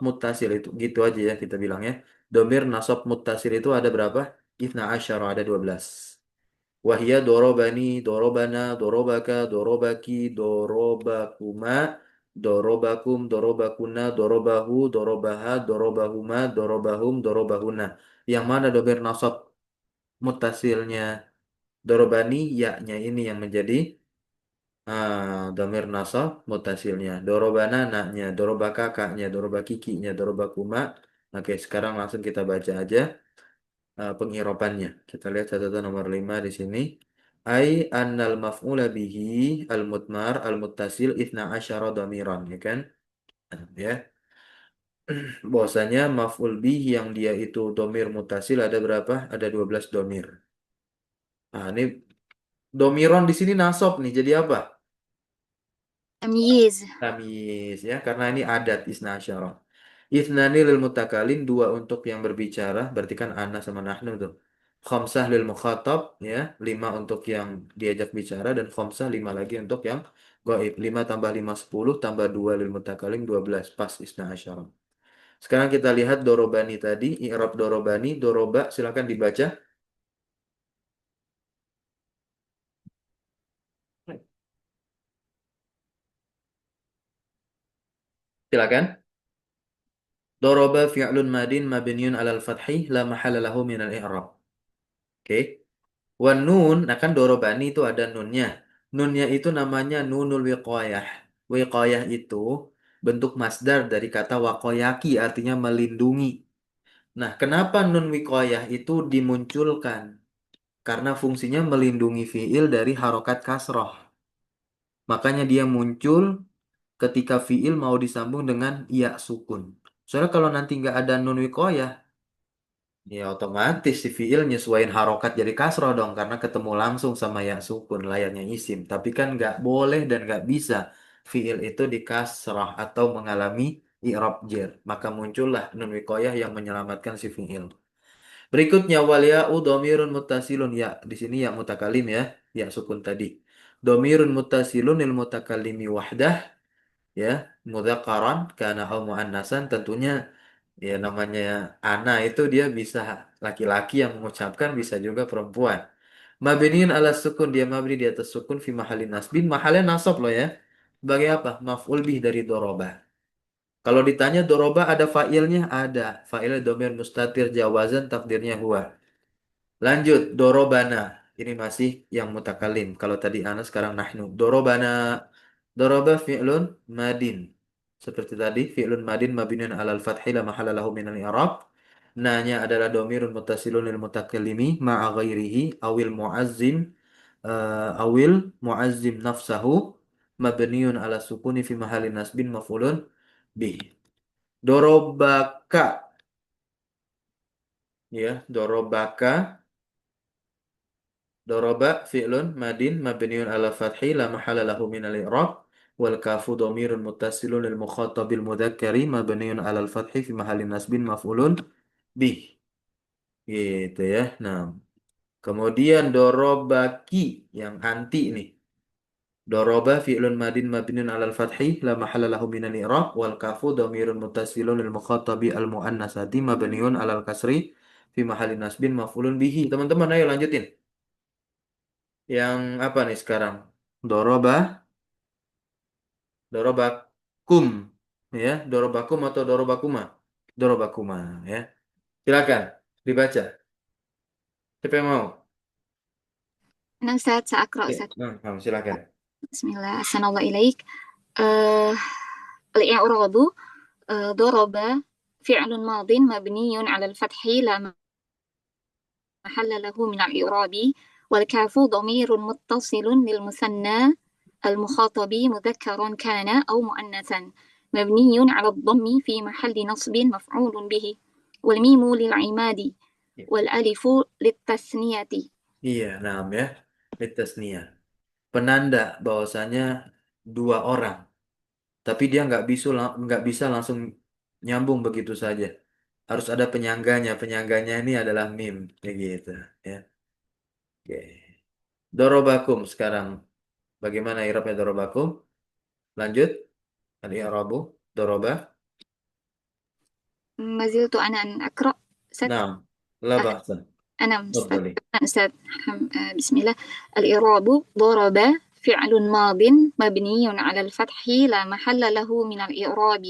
muttasil itu gitu aja ya kita bilang ya. Domir nasab muttasil itu ada berapa? Itsna asyara ada 12. Wahia dorobani, dorobana, dorobaka, dorobaki, dorobakuma, dorobakum, dorobakuna, dorobahu, dorobaha, dorobahuma, dorobahum, dorobahuna. Yang mana domir nasab mutasilnya dorobani, yaknya ini yang menjadi domir nasab mutasilnya. Dorobana, naknya, dorobaka, kaknya, dorobaki, kinya, dorobakuma. Oke, sekarang langsung kita baca aja pengiropannya. Kita lihat catatan nomor 5 di sini. Ai annal maf'ula bihi al-mutmar al-muttasil ithna asyara dhamiran, ya kan? Ya. Bahwasanya maf'ul bihi yang dia itu domir mutasil ada berapa? Ada 12 domir. Nah, ini domiron di sini nasab nih. Jadi apa?
Tamyiz.
Tamis ya, karena ini adat isna asyara. Ithnani lil mutakalim, dua untuk yang berbicara, berarti kan ana sama nahnu tuh. Khamsah lil mukhatab ya, lima untuk yang diajak bicara dan khamsah lima lagi untuk yang gaib. Lima tambah lima 10 tambah dua lil mutakalim 12 pas isna asyara. Sekarang kita lihat dorobani tadi, i'rab dorobani, doroba silakan dibaca. Silakan. Doroba fi'lun madin mabniun alal fathi la mahala lahu minal i'rab. Oke. Wan nun, nah kan dorobani itu ada nunnya. Nunnya itu namanya nunul wiqayah. Wiqayah itu bentuk masdar dari kata waqayaki artinya melindungi. Nah, kenapa nun wiqayah itu dimunculkan? Karena fungsinya melindungi fiil dari harokat kasroh. Makanya dia muncul ketika fiil mau disambung dengan ya sukun. Soalnya kalau nanti nggak ada nun wiqayah, ya otomatis si fiil nyesuaiin harokat jadi kasroh dong karena ketemu langsung sama ya sukun layaknya isim. Tapi kan nggak boleh dan nggak bisa fiil itu di kasroh atau mengalami i'rab jer. Maka muncullah nun wiqayah yang menyelamatkan si fiil. Berikutnya wal ya'u dhamirun muttasilun ya di sini ya mutakalim ya ya sukun tadi. Dhamirun muttasilun lil mutakallimi wahdah ya mudzakkaran kana au muannasan tentunya ya namanya ana itu dia bisa laki-laki yang mengucapkan bisa juga perempuan. Mabniun ala sukun dia mabni di atas sukun fi mahalin nasbin mahalnya nasab loh ya. Sebagai apa? Maf'ul bih dari doroba. Kalau ditanya doroba ada fa'ilnya? Ada. Fa'ilnya domir mustatir jawazan takdirnya huwa. Lanjut, dorobana. Ini masih yang mutakalim. Kalau tadi ana sekarang nahnu. Dorobana. Doroba fi'lun madin. Seperti tadi, fi'lun madin mabinun alal fathi la mahala lahu minal i'rab. Nanya adalah domirun mutasilun lil mutakallimi ma'a ghairihi awil mu'azzim awil mu'azzim nafsahu mabniun ala sukuni fi mahali nasbin maf'ulun bih. Dorobaka ya, dorobaka. Doroba fi'lun madin mabniun ala fathi la mahala lahu min al-i'rab wal kafu dhamirun muttasilun lil mukhatabil mudzakkari mabniun 'alal fathi fi mahalli nasbin maf'ulun bih. Gitu ya. Nah, kemudian dorobaki yang anti nih. Doroba fi'lun madin mabniun 'alal fathi la mahalla lahu minal i'rab wal kafu dhamirun muttasilun lil mukhatabi al muannasati mabniun 'alal kasri fi mahalli nasbin maf'ulun bihi. Teman-teman ayo lanjutin. Yang apa nih sekarang? Doroba, dorobakum ya, dorobakum atau dorobakuma? Dorobakuma ya. Silakan dibaca. Siapa yang mau?
أنا أستاذ سأقرأ
Ya,
أستاذ.
silakan.
بسم الله أحسن الله إليك. آه الإعراب ضرب فعل ماض مبني على الفتح لا محل له من الإعراب والكاف ضمير متصل للمثنى المخاطب مذكرا كان أو مؤنثا مبني على الضم في محل نصب مفعول به والميم للعماد والألف للتثنية.
Iya, nah ya. Tasniyah. Penanda bahwasanya dua orang, tapi dia nggak bisa langsung nyambung begitu saja. Harus ada penyangganya. Penyangganya ini adalah mim, kayak gitu ya. Oke. Dorobakum sekarang. Bagaimana i'rabnya dorobakum? Lanjut. Al-i'rabu doroba.
ما زلت أنا أن أقرأ ست.
Nah, la
أه،
ba'sa.
أنا
Tafadhali.
أستاذ بسم الله. الإعراب ضرب فعل ماض مبني على الفتح لا محل له من الإعراب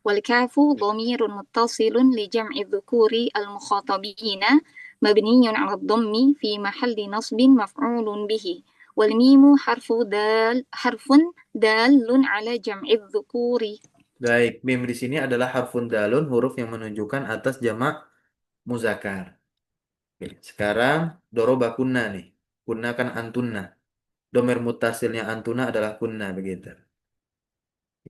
والكاف ضمير متصل لجمع الذكور المخاطبين مبني على الضم في محل نصب مفعول به والميم حرف دال على جمع الذكور.
Baik, mim di sini adalah harfun dalun, huruf yang menunjukkan atas jamak muzakkar. Oke, sekarang doroba kunna nih. Kunna kan antunna. Domir mutasilnya antuna adalah kunna begitu.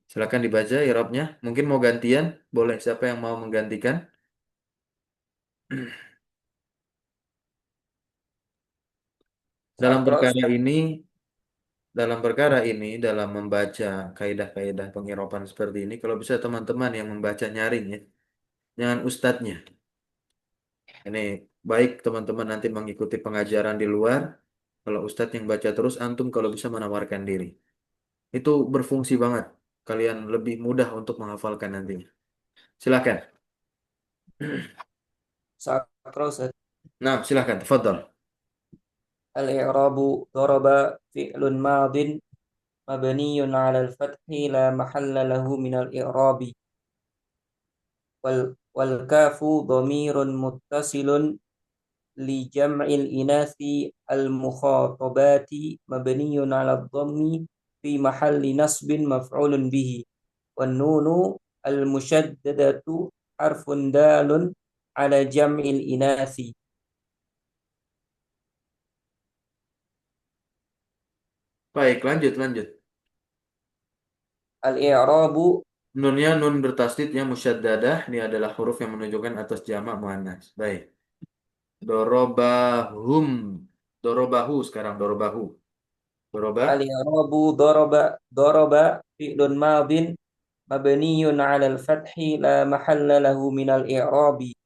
Silakan dibaca i'rabnya. Mungkin mau gantian, boleh siapa yang mau menggantikan? Dalam
Saya
perkara
Ustaz.
ini, dalam membaca kaidah-kaidah pengirapan seperti ini, kalau bisa teman-teman yang membaca nyaring ya, jangan ustadznya. Ini baik teman-teman nanti mengikuti pengajaran di luar. Kalau ustadz yang baca terus, antum kalau bisa menawarkan diri. Itu berfungsi banget. Kalian lebih mudah untuk menghafalkan nantinya. Silakan.
Saya Ustaz.
Nah, silakan. Tafadhol.
Al-i'rabu daraba fi'lun madin mabniyun 'ala al-fathi la mahalla lahu min al-i'rabi wal kafu dhamirun muttasilun li jam'il inasi al-mukhatabati mabniyun 'ala ad-dhammi fi mahalli nasbin maf'ulun bihi wan nunu al-musyaddadatu harfun dalun 'ala jam'il inasi.
Baik, lanjut, lanjut.
Al-i'rabu
Nunnya nun bertasdid yang musyaddadah. Ini adalah huruf yang menunjukkan atas jamak muannas. Baik. Dorobahum. Dorobahu sekarang. Dorobahu. Doroba.
al-i'rabu daraba fi'lun madin mabniyun 'ala al-fathi la mahalla lahu min al-i'rabi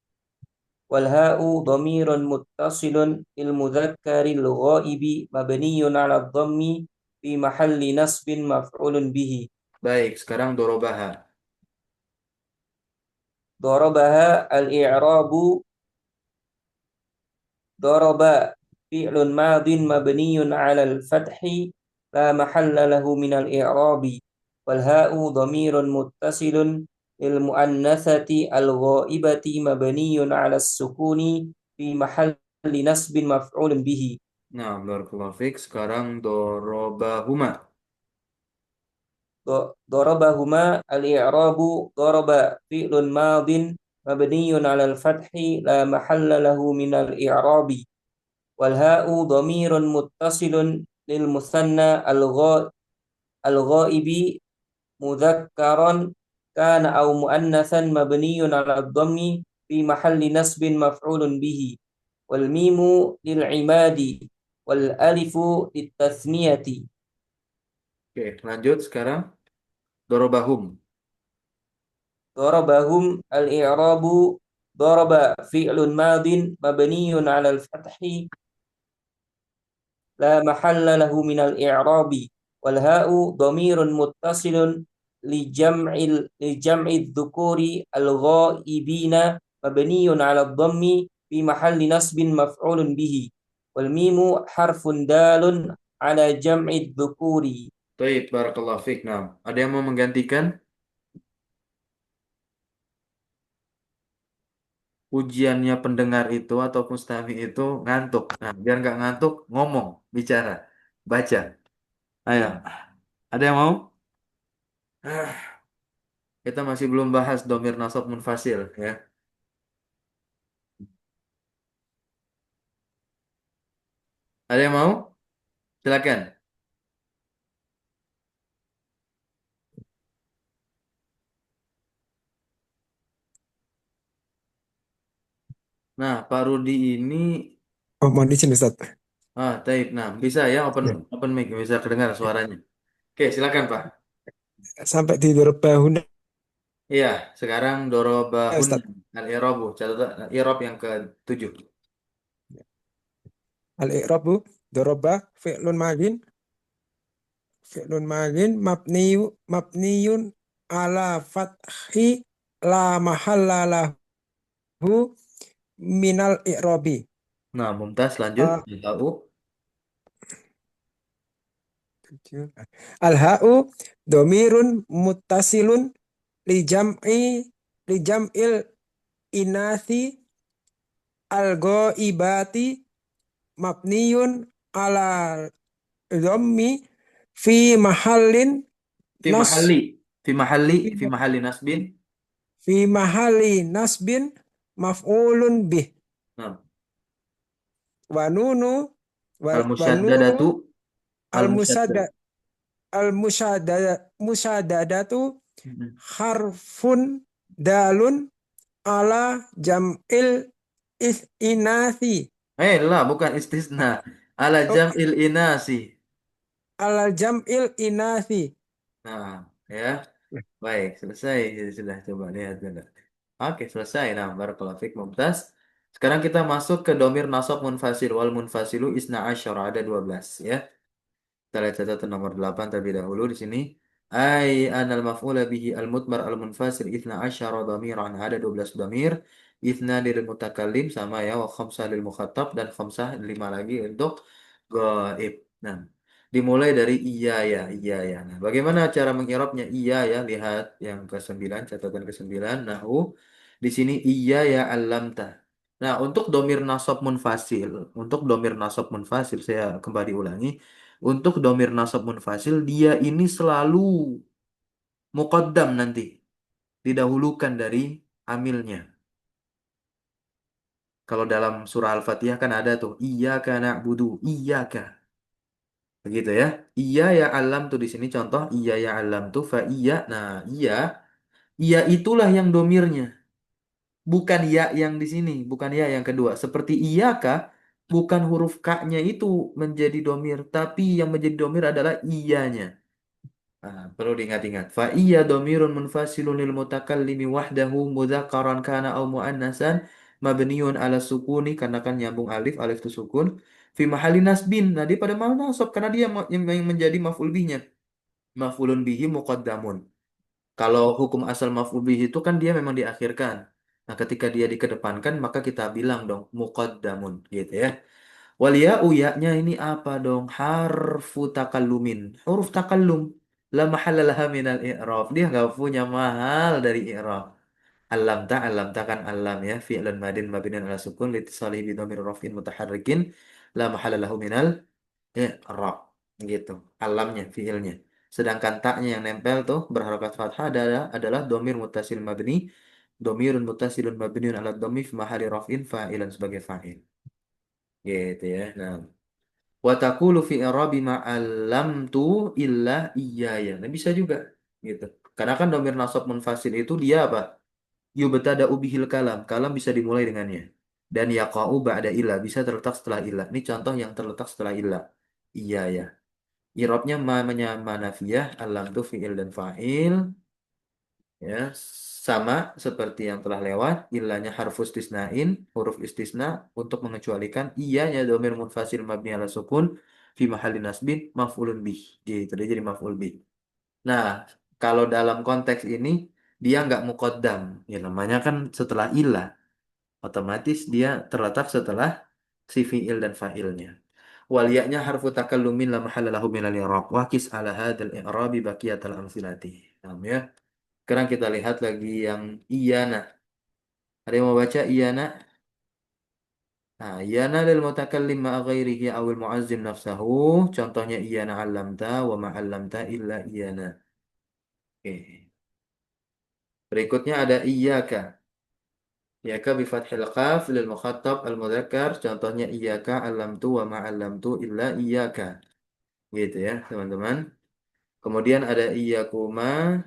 wal ha'u dhamirun muttasilun lil mudzakkari al-ghaibi mabniyun 'ala ad-dhammi fi mahalli nasbin maf'ulun bihi.
Baik, sekarang dorobaha.
Darabaha al-i'rabu daraba fi'lun madin mabniyun 'ala al-fathi la mahalla lahu min al-i'rabi wal ha'u dhamirun muttasilun lil muannatsati al-ghaibati mabniyun 'ala as-sukuni fi mahalli nasbin maf'ulun bihi.
Nah, barakallahu fiik. Sekarang dorobahuma.
Darabahuma al-i'rabu daraba fi'lun madin mabniyun 'ala al-fathi la mahalla lahu min al-i'rabi wal ha'u dhamirun muttasilun lil musanna al-ghaibi mudzakkaran kana aw muannatsan mabniyun 'ala ad-dhammi fi mahalli nasbin maf'ulun bihi wal mimu lil imadi wal alifu lit tasniyati.
Oke, lanjut sekarang. Dorobahum.
ضربهم الإعراب ضرب فعل ماض مبني على الفتح لا محل له من الإعراب والهاء ضمير متصل لجمع الذكور الغائبين مبني على الضم في محل نصب مفعول به والميم حرف دال على جمع الذكور.
Baik, barakallahu fiik. Nah, ada yang mau menggantikan ujiannya pendengar itu atau mustami itu ngantuk. Nah, biar nggak ngantuk, ngomong, bicara, baca. Ayo, ada yang mau? Kita masih belum bahas domir nasab munfasil ya. Ada yang mau? Silakan. Nah, Pak Rudi ini
Oh, mohon izin Ustaz.
taib. Nah, bisa ya open
Ya.
open mic bisa kedengar suaranya. Oke, silakan Pak.
Sampai di Dorobahuna
Iya, sekarang dorobahun
Ustaz.
al-i'rabu, catatan i'rab yang ke-7.
Al-i'rabu doroba fi'lun madin mabniyun ala fathi la mahalla lahu minal i'rabi.
Nah, mumtaz lanjut.
Uh,
Tahu.
Al-ha'u domirun muttasilun li jam'i li jam'il inathi al-ghaibati mabniyun ala dhammi fi mahallin
Fi
nas
mahalli, fi mahalli,
fi,
fi mahalli nasbin.
fi mahalli nasbin maf'ulun bih
Nah,
wa nunu wa nunu
al-musyaddadatu,
al
al-musyaddad.
musada al musadadatu
Mhm.
harfun dalun ala jam'il inathi.
Lah, bukan istisna. Ala
Oh,
jam'il inasi.
ala jam'il inathi.
Nah, ya. Baik, selesai. Sudah coba lihat dulu. Oke, selesai. Nah, barakallahu fiik, mumtaz. Sekarang kita masuk ke domir nasab munfasil. Wal munfasilu isna asyara. Ada 12 ya. Kita lihat catatan nomor 8 terlebih dahulu di sini. Ai anal maf'ula bihi al mutmar al munfasil ithna asyara dhamiran. Ada 12 dhamir. Ithna lil mutakallim sama ya, wa khamsah lil mukhatab dan khamsah 5 lagi untuk gaib. Nah, dimulai dari iya ya, iya ya. Nah, bagaimana cara mengirabnya iya ya? Lihat yang ke-9, catatan ke-9. Nahu di sini iya ya alamta. Nah, untuk domir nasab munfasil saya kembali ulangi. Untuk domir nasab munfasil, dia ini selalu muqaddam nanti. Didahulukan dari amilnya. Kalau dalam surah Al-Fatihah kan ada tuh. Iyyaka na'budu, iyyaka. Begitu ya. Iya ya alam tuh di sini contoh. Iya ya alam tuh fa iya. Nah, iya. Iya itulah yang domirnya. Bukan ya yang di sini. Bukan ya yang kedua. Seperti iyaka, bukan huruf K-nya itu menjadi domir. Tapi yang menjadi domir adalah iyanya. Perlu diingat-ingat. Fa iya domirun munfasilun lil mutakallimi wahdahu mudzakkaran kana au muannasan mabniun ala sukuni karena kan nyambung alif, alif itu sukun. Fi mahalli nasbin. Nah, dia pada mau nasab karena dia yang menjadi maf'ul bihnya. Maf'ulun bihi muqaddamun. Kalau hukum asal maf'ul bihi itu kan dia memang diakhirkan. Nah, ketika dia dikedepankan maka kita bilang dong muqaddamun gitu ya. Wal ya'u ya-nya ini apa dong? Harfu takallumin. Huruf takallum. La mahalla laha minal i'rab. Dia nggak punya mahal dari i'rab. Alam ta kan alam ya. Fi'lan madin mabniun ala sukun litisalihi bi dhamir raf'in mutaharrikin. La mahalla lahu minal i'rab. Gitu. Alamnya, fi'ilnya. Sedangkan taknya yang nempel tuh berharakat fathah adalah domir mutasil mabni. Domirun mutasilun mabniun ala dhammi fi mahalli raf'in fa'ilan sebagai fa'il. Gitu ya. Nah, wa taqulu fi i'rabi ma'allam tu illa iyaya. Nah, bisa juga gitu. Karena kan domir nasab munfasil itu dia apa? Yubtada'u bihil kalam. Kalam bisa dimulai dengannya. Dan yaqa'u ba'da illa bisa terletak setelah illa. Ini contoh yang terletak setelah illa. Iyaya. I'rabnya ma nafiyah, alam tu fi'il dan fa'il, ya sama seperti yang telah lewat. Ilahnya harfu istisnain, huruf istisna untuk mengecualikan iyanya domir munfasil mabni ala sukun fi mahalli nasbin maf'ulun bih, gitu dia jadi maf'ul bih. Nah, kalau dalam konteks ini dia nggak muqaddam, ya namanya kan setelah ilah, otomatis dia terletak setelah si fi'il dan fa'ilnya. Wal ya'nya harfu takallumin la mahalla lahu minal i'rab wa qis ala hadzal i'rabi baqiyatal amsilati. Paham ya? Sekarang kita lihat lagi yang iyana. Ada yang mau baca iyana? Nah, iyana lil mutakallim ma'a ghairihi awil mu'azzim nafsahu. Contohnya iyana 'allamta wa ma 'allamta illa iyana. Oke. Berikutnya ada iyyaka. Iyyaka bi fathil qaf lil mukhatab al mudzakkar. Contohnya iyyaka 'allamtu wa ma 'allamtu illa iyyaka. Gitu ya, teman-teman. Kemudian ada iyyakuma.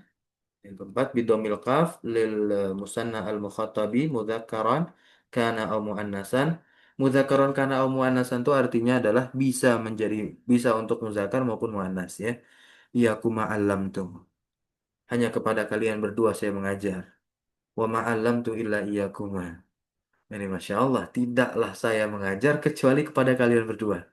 Yang keempat, bidomil qaf lil musanna al mukhatabi mudzakkaran kana au muannasan. Mudzakkaran kana au muannasan itu artinya adalah bisa untuk muzakkar maupun muannas ya. Iyakuma allamtu. Hanya kepada kalian berdua saya mengajar. Wa ma allamtu illa iyakuma. Ini Masya Allah, tidaklah saya mengajar kecuali kepada kalian berdua.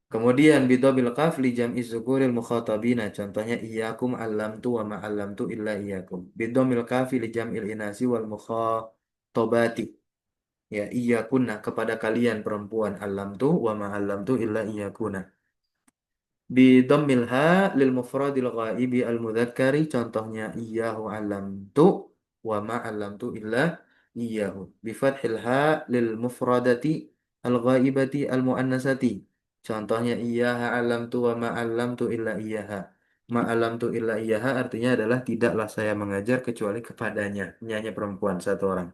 Kemudian bidobil qaf li jam'i dzukuril mukhatabina. Contohnya iyyakum 'allamtu wa ma 'allamtu illa iyyakum. Bidomil kafi li jam'il inasi wal mukhatabati. Ya iyyakunna kepada kalian perempuan 'allamtu wa ma 'allamtu illa iyyakunna. Bidammil ha lil mufradil ghaibi al mudzakkari. Contohnya iyyahu 'allamtu wa ma 'allamtu illa iyyahu. Bi fathil ha lil mufradati al ghaibati al muannasati. Contohnya iyyaha 'allamtu wa ma 'allamtu illa iyyaha. Ma 'allamtu illa iyyaha artinya adalah tidaklah saya mengajar kecuali kepadanya. Ini hanya perempuan satu orang.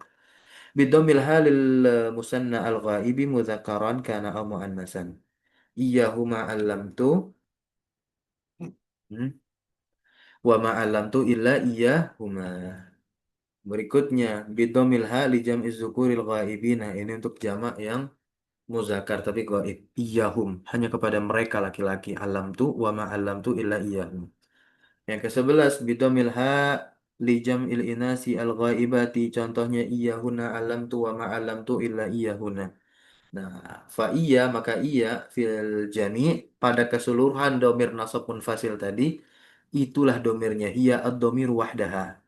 Bidammil ha lil musanna al ghaibi mudzakkaran kana au muannasan. Iyyahu ma 'allamtu. Hmm. Wa ma 'allamtu illa iyyahuma. Berikutnya bidomil ha li jam'i dzukuril ghaibina. Ini untuk jamak yang muzakkar tapi gaib. Iyahum hanya kepada mereka laki-laki. Alamtu wa ma alamtu illa iyahum. Yang ke-11 bidomil ha li jam'il inasi al ghaibati. Contohnya iyahuna alamtu wa ma alamtu illa iyahuna. Nah, fa iya maka iya fil jami' pada keseluruhan domir nasab munfasil tadi itulah domirnya hiya ad-domir wahdaha.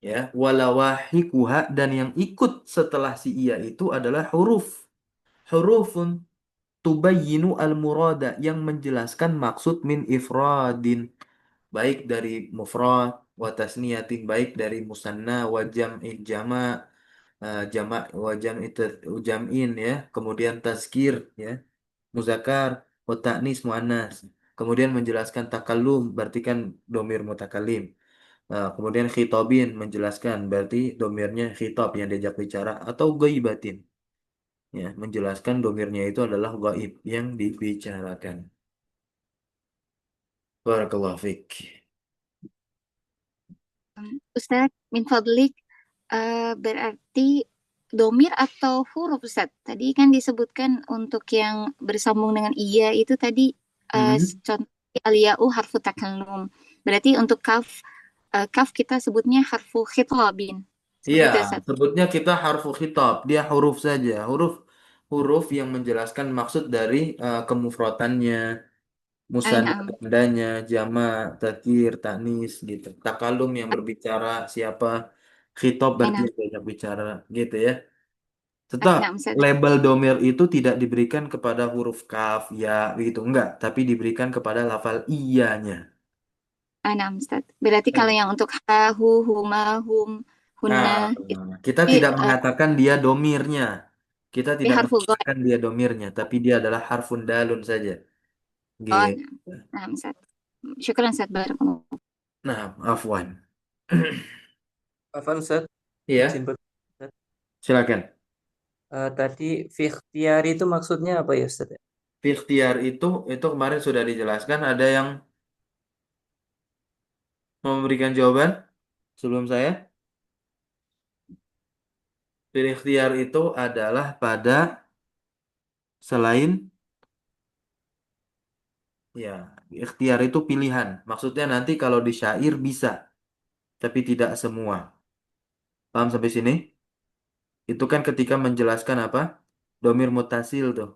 Ya, walawahikuha dan yang ikut setelah si iya itu adalah hurufun tubayyinu al-murada yang menjelaskan maksud min ifradin baik dari mufrad wa tasniyatin baik dari musanna wa jam'in jama' wa jam'in ya kemudian tazkir ya muzakkar wa ta'nis muannas kemudian menjelaskan takallum berarti kan domir mutakallim. Kemudian khitabin menjelaskan berarti domirnya khitab yang diajak bicara atau ghaibatin ya menjelaskan domirnya itu adalah gaib yang dibicarakan. Barakallahu fiik.
Ustaz, min fadlik, berarti domir atau huruf Ustaz? Tadi kan disebutkan untuk yang bersambung dengan iya itu tadi
Hmm.
contoh al-ya'u harfu takallum. Berarti untuk kaf kita sebutnya harfu khitabin.
Iya,
Seperti itu Ustaz.
sebutnya kita harfu khitab, dia huruf saja, huruf yang menjelaskan maksud dari kemufratannya, musanna
Naam,
tandanya, jama', tatsir, tanis gitu. Takalum yang berbicara siapa, khitab berarti
naam,
yang banyak bicara gitu ya. Tetap
naam Ustaz.
label domir itu tidak diberikan kepada huruf kaf, ya begitu enggak, tapi diberikan kepada lafal iyanya.
Naam Ustaz. Berarti kalau yang untuk ha, hu, huma, hum,
Nah,
hunna, itu
kita tidak mengatakan dia domirnya. Kita tidak
harfu ghaib.
mengatakan dia domirnya, tapi dia adalah harfun dalun saja.
Oh,
Gitu.
naam Ustaz. Syukran Ustaz. Barakallah.
Nah, afwan.
Afan Ustaz, izin
Iya,
bertanya.
silakan.
Tadi fi ikhtiyari itu maksudnya apa ya Ustaz?
Ikhtiar itu kemarin sudah dijelaskan. Ada yang mau memberikan jawaban sebelum saya? Ikhtiar itu adalah pada selain Ya, ikhtiar itu pilihan. Maksudnya nanti kalau di syair bisa, tapi tidak semua. Paham sampai sini? Itu kan ketika menjelaskan apa? Domir mutasil tuh.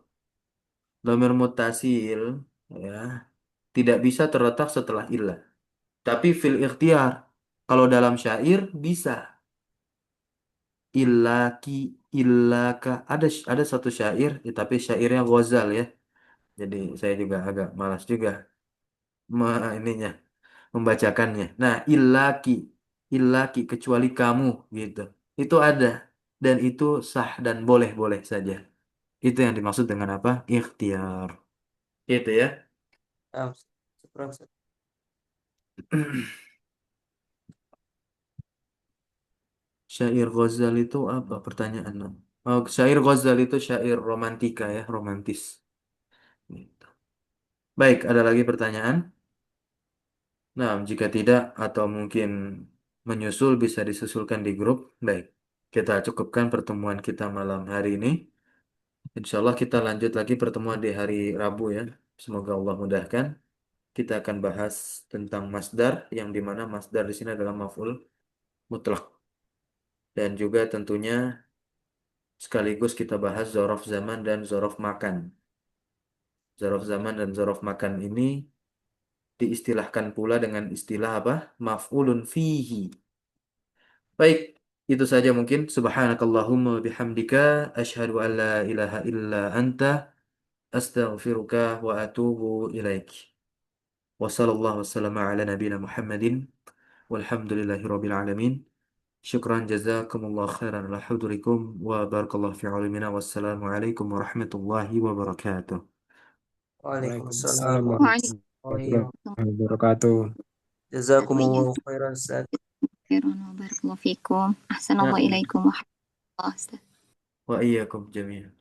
Domir mutasil ya tidak bisa terletak setelah illah. Tapi fil ikhtiar, kalau dalam syair bisa. Illaki, illaka. Ada satu syair, tapi syairnya Ghazal ya. Jadi saya juga agak malas juga ininya membacakannya. Nah, illaki kecuali kamu gitu. Itu ada dan itu sah dan boleh-boleh saja. Itu yang dimaksud dengan apa? Ikhtiar. Itu ya.
Nah, syukran, Ustaz.
Syair Ghazal itu apa pertanyaan? Oh, syair Ghazal itu syair romantika ya, romantis. Gitu. Baik, ada lagi pertanyaan? Nah, jika tidak atau mungkin menyusul bisa disusulkan di grup. Baik, kita cukupkan pertemuan kita malam hari ini. Insya Allah kita lanjut lagi pertemuan di hari Rabu ya. Semoga Allah mudahkan. Kita akan bahas tentang masdar yang dimana masdar di sini adalah maf'ul mutlak dan juga tentunya sekaligus kita bahas zorof zaman dan zorof makan. Zorof zaman dan zorof makan ini diistilahkan pula dengan istilah apa? Maf'ulun fihi. Baik, itu saja mungkin. Subhanakallahumma bihamdika asyhadu an la ilaha illa anta astaghfiruka wa atubu ilaik. Wa sallallahu wassalamu ala nabiyina Muhammadin walhamdulillahi rabbil alamin. Syukran jazakumullah khairan ala hudurikum wa barakallahu fi ulimina wassalamu alaikum warahmatullahi wabarakatuh.
Waalaikumsalam
Waalaikumsalam
warahmatullahi
Waalaikumsalam
warahmatullahi wabarakatuh.
Jazakumullahu khairan, Ustaz.
khairan wa barakallahu fikum. Ahsanallahu
Ya,
ilaikum wa rahmatullah.
wa iyyakum jami'an.